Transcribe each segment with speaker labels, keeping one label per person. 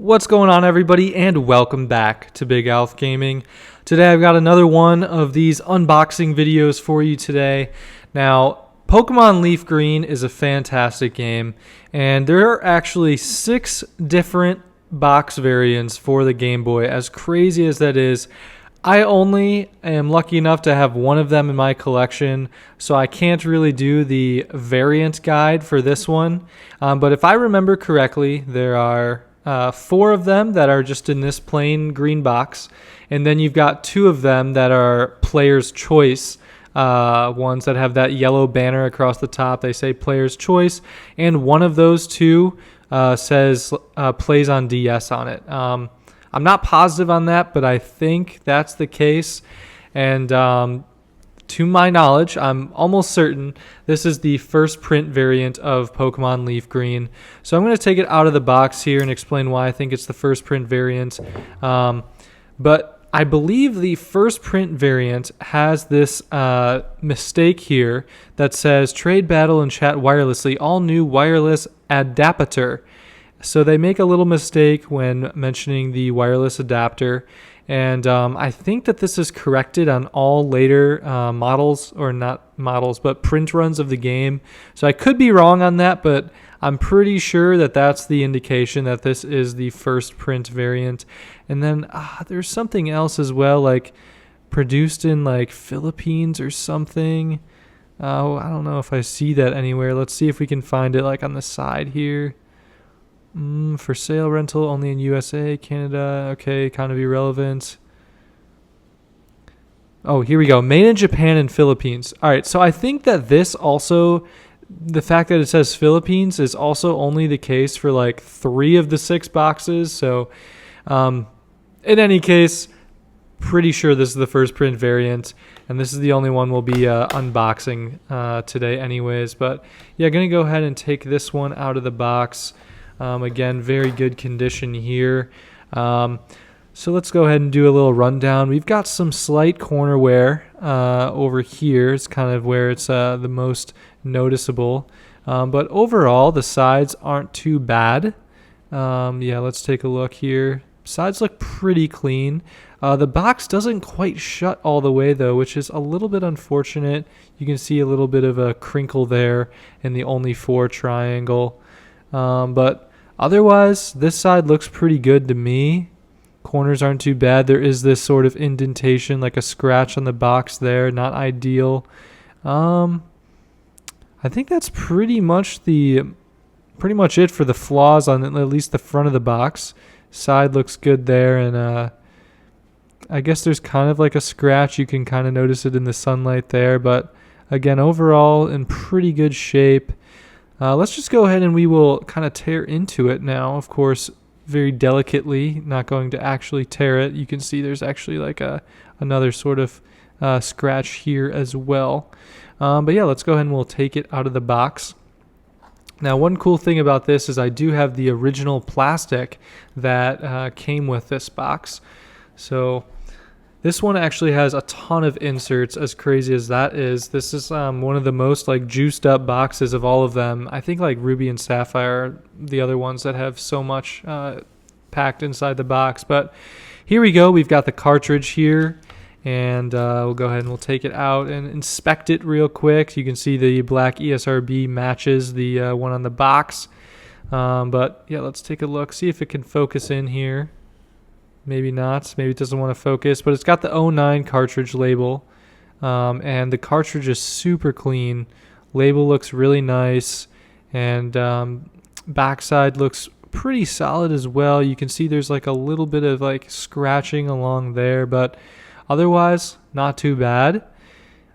Speaker 1: What's going on, everybody, and welcome back to BigAlphGaming. Today I've got another one of these unboxing videos for you today. Now, Pokémon LeafGreen is a fantastic game, and there are actually 6 different box variants for the Game Boy. As crazy as that is, I only am lucky enough to have one of them in my collection, so I can't really do the variant guide for this one. But if I remember correctly, there are 4 of them that are just in this plain green box, and then you've got 2 of them that are player's choice ones that have that yellow banner across the top. They say player's choice, and one of those 2 says plays on DS on it. I'm not positive on that, but I think that's the case, and to my knowledge, I'm almost certain this is the first print variant of Pokémon LeafGreen. So I'm going to take it out of the box here and explain why I think it's the first print variant. But I believe the first print variant has this mistake here that says trade, battle, and chat wirelessly, all new wireless adapter. So they make a little mistake when mentioning the wireless adapter. And I think that this is corrected on all later models, or not models, but print runs of the game. So I could be wrong on that, but I'm pretty sure that that's the indication that this is the first print variant. And then there's something else as well, like produced in like Philippines or something. I don't know if I see that anywhere. Let's see if we can find it like on the side here. For sale, rental only in USA, Canada. Okay, kind of irrelevant. Oh, here we go. Made in Japan and Philippines. All right, so I think that this also, the fact that it says Philippines is also only the case for like 3 of the 6 boxes. So in any case, pretty sure this is the first print variant, and this is the only one we'll be unboxing today anyways. But yeah, going to go ahead and take this one out of the box. Again, very good condition here. So let's go ahead and do a little rundown. We've got some slight corner wear over here. It's kind of where it's the most noticeable. But overall, the sides aren't too bad. Yeah, let's take a look here. Sides look pretty clean. The box doesn't quite shut all the way, though, which is a little bit unfortunate. You can see a little bit of a crinkle there in the only 4 triangle. But otherwise, this side looks pretty good to me. Corners aren't too bad. There is this sort of indentation, like a scratch on the box there. Not ideal. I think that's pretty much it for the flaws on at least the front of the box. Side looks good there, and I guess there's kind of like a scratch. You can kind of notice it in the sunlight there, but again, overall in pretty good shape. Let's just go ahead and we will kind of tear into it now. Of course, very delicately, not going to actually tear it. You can see there's actually like another sort of scratch here as well. But yeah, let's go ahead and we'll take it out of the box. Now, one cool thing about this is I do have the original plastic that came with this box. So this one actually has a ton of inserts, as crazy as that is. This is one of the most like juiced up boxes of all of them. I think like Ruby and Sapphire are the other ones that have so much packed inside the box. But here we go. We've got the cartridge here, and we'll go ahead and we'll take it out and inspect it real quick. You can see the black ESRB matches the one on the box. But yeah, let's take a look, see if it can focus in here. Maybe not. Maybe it doesn't want to focus. But it's got the 09 cartridge label. And the cartridge is super clean. Label looks really nice. And backside looks pretty solid as well. You can see there's like a little bit of like scratching along there. But otherwise, not too bad.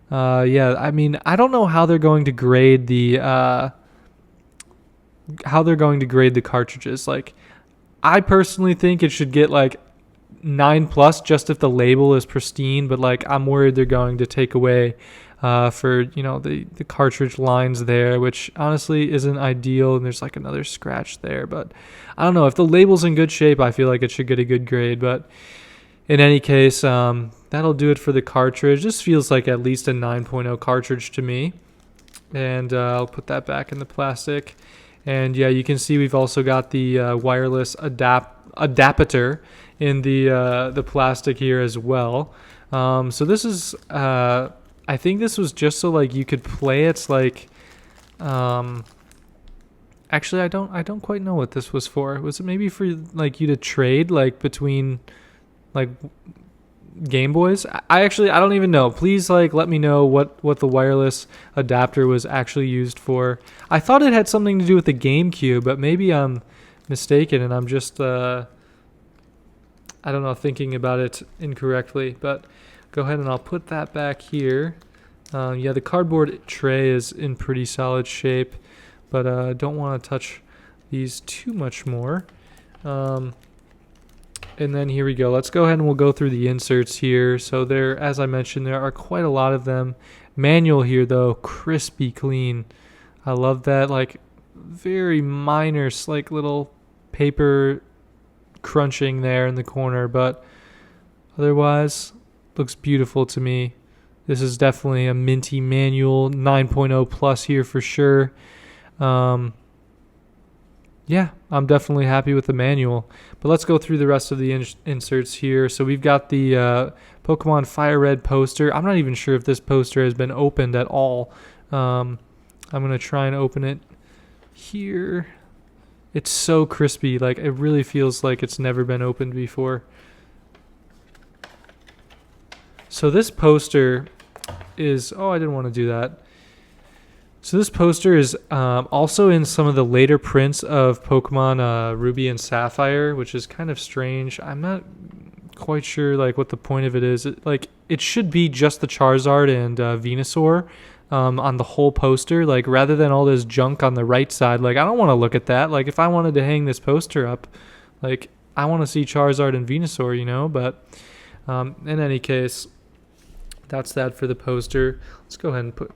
Speaker 1: Yeah, I mean, I don't know how they're going to grade the cartridges. Like, I personally think it should get like 9+ just if the label is pristine, but like I'm worried they're going to take away for the cartridge lines there, which honestly isn't ideal, and there's like another scratch there. But I don't know, if the label's in good shape, I feel like it should get a good grade. But in any case, that'll do it for the cartridge. This feels like at least a 9.0 cartridge to me, and I'll put that back in the plastic. And yeah, you can see we've also got the wireless adapter in the plastic here as well. So this is I think this was just so like you could play it like actually I don't quite know what this was for. Was it maybe for like you to trade like between like Game Boys? I don't even know. Please like let me know what the wireless adapter was actually used for. I thought it had something to do with the GameCube, but maybe I'm mistaken and I'm just I don't know, thinking about it incorrectly. But go ahead and I'll put that back here. Yeah, the cardboard tray is in pretty solid shape, but I don't want to touch these too much more. And then here we go. Let's go ahead and we'll go through the inserts here. So there, as I mentioned, there are quite a lot of them. Manual here though, crispy clean. I love that, like very minor, like little paper crunching there in the corner, but otherwise looks beautiful to me. This is definitely a minty manual, 9.0 plus here for sure. Yeah, I'm definitely happy with the manual. But let's go through the rest of the inserts here. So we've got the Pokemon Fire Red poster. I'm not even sure if this poster has been opened at all. I'm going to try and open it here. It's so crispy. Like, it really feels like it's never been opened before. So this poster is... Oh, I didn't want to do that. So this poster is also in some of the later prints of Pokemon Ruby and Sapphire, which is kind of strange. I'm not quite sure like what the point of it is. It should be just the Charizard and Venusaur on the whole poster, like rather than all this junk on the right side. Like I don't want to look at that. Like if I wanted to hang this poster up, like I want to see Charizard and Venusaur, you know. But in any case, that's that for the poster. Let's go ahead and put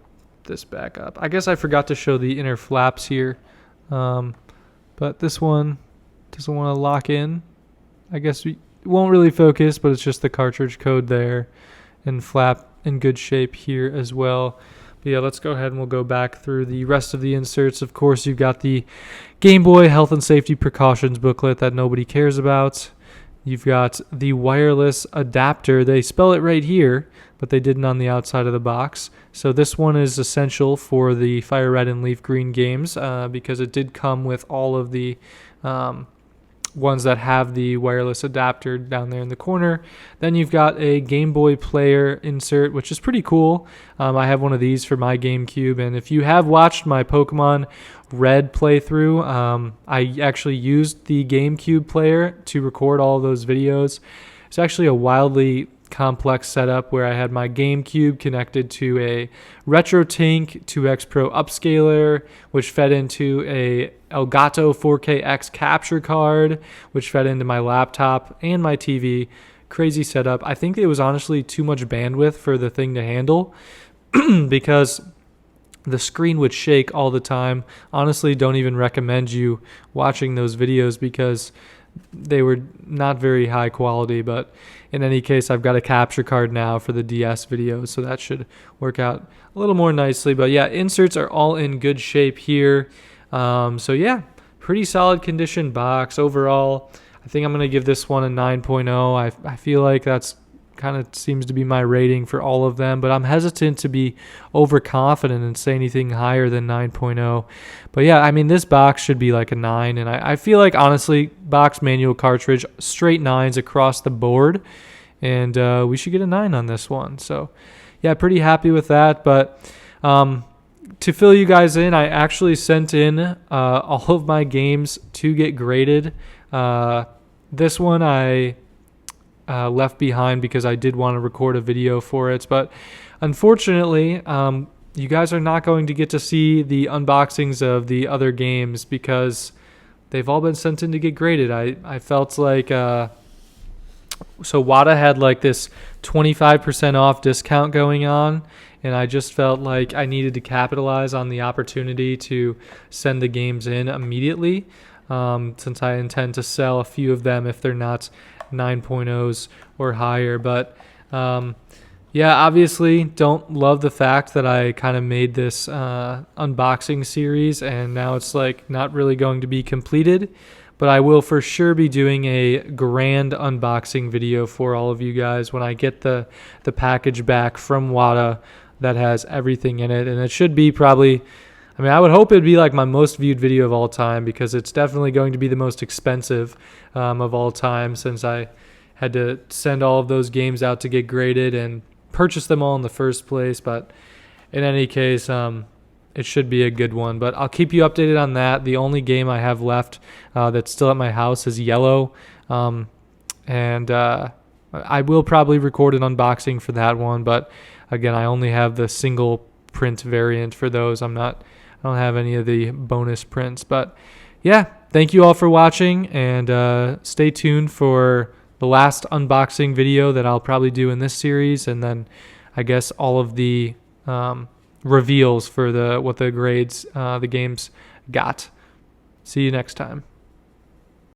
Speaker 1: this back up. I guess I forgot to show the inner flaps here, but this one doesn't want to lock in. I guess we won't really focus, but it's just the cartridge code there, and flap in good shape here as well. But yeah, let's go ahead and we'll go back through the rest of the inserts. Of course, you've got the Game Boy Health and Safety Precautions booklet that nobody cares about. You've got the wireless adapter. They spell it right here, but they didn't on the outside of the box. So this one is essential for the Fire Red and Leaf Green games because it did come with all of the ones that have the wireless adapter down there in the corner. Then you've got a Game Boy player insert, which is pretty cool. I have one of these for my GameCube, and if you have watched my Pokemon Red playthrough, I actually used the GameCube player to record all of those videos. It's actually a wildly complex setup where I had my GameCube connected to a RetroTink 2X Pro upscaler, which fed into a Elgato 4KX capture card, which fed into my laptop and my TV. Crazy setup. I think it was honestly too much bandwidth for the thing to handle because the screen would shake all the time. Honestly, don't even recommend you watching those videos because they were not very high quality, but in any case, I've got a capture card now for the DS videos, so that should work out a little more nicely. But yeah, inserts are all in good shape here. So yeah, pretty solid condition box overall. I think I'm going to give this one a 9.0. I feel like that's kind of seems to be my rating for all of them, but I'm hesitant to be overconfident and say anything higher than 9.0. But yeah, I mean, this box should be like a 9, and I feel like, honestly, box manual cartridge, straight 9s across the board, and we should get a 9 on this one. So yeah, pretty happy with that. But to fill you guys in, I actually sent in all of my games to get graded. This one I left behind because I did want to record a video for it, but unfortunately you guys are not going to get to see the unboxings of the other games because they've all been sent in to get graded. I felt like so WATA had like this 25% off discount going on, and I just felt like I needed to capitalize on the opportunity to send the games in immediately, since I intend to sell a few of them if they're not 9.0s or higher. But yeah, obviously don't love the fact that I kind of made this unboxing series and now it's like not really going to be completed, but I will for sure be doing a grand unboxing video for all of you guys when I get the package back from WATA that has everything in it. And it should be probably, I mean, I would hope it'd be like my most viewed video of all time, because it's definitely going to be the most expensive of all time, since I had to send all of those games out to get graded and purchase them all in the first place. But in any case, it should be a good one. But I'll keep you updated on that. The only game I have left that's still at my house is Yellow. And I will probably record an unboxing for that one. But again, I only have the single print variant for those. I don't have any of the bonus prints. But yeah, thank you all for watching, and stay tuned for the last unboxing video that I'll probably do in this series, and then I guess all of the reveals for what the grades the games got. See you next time.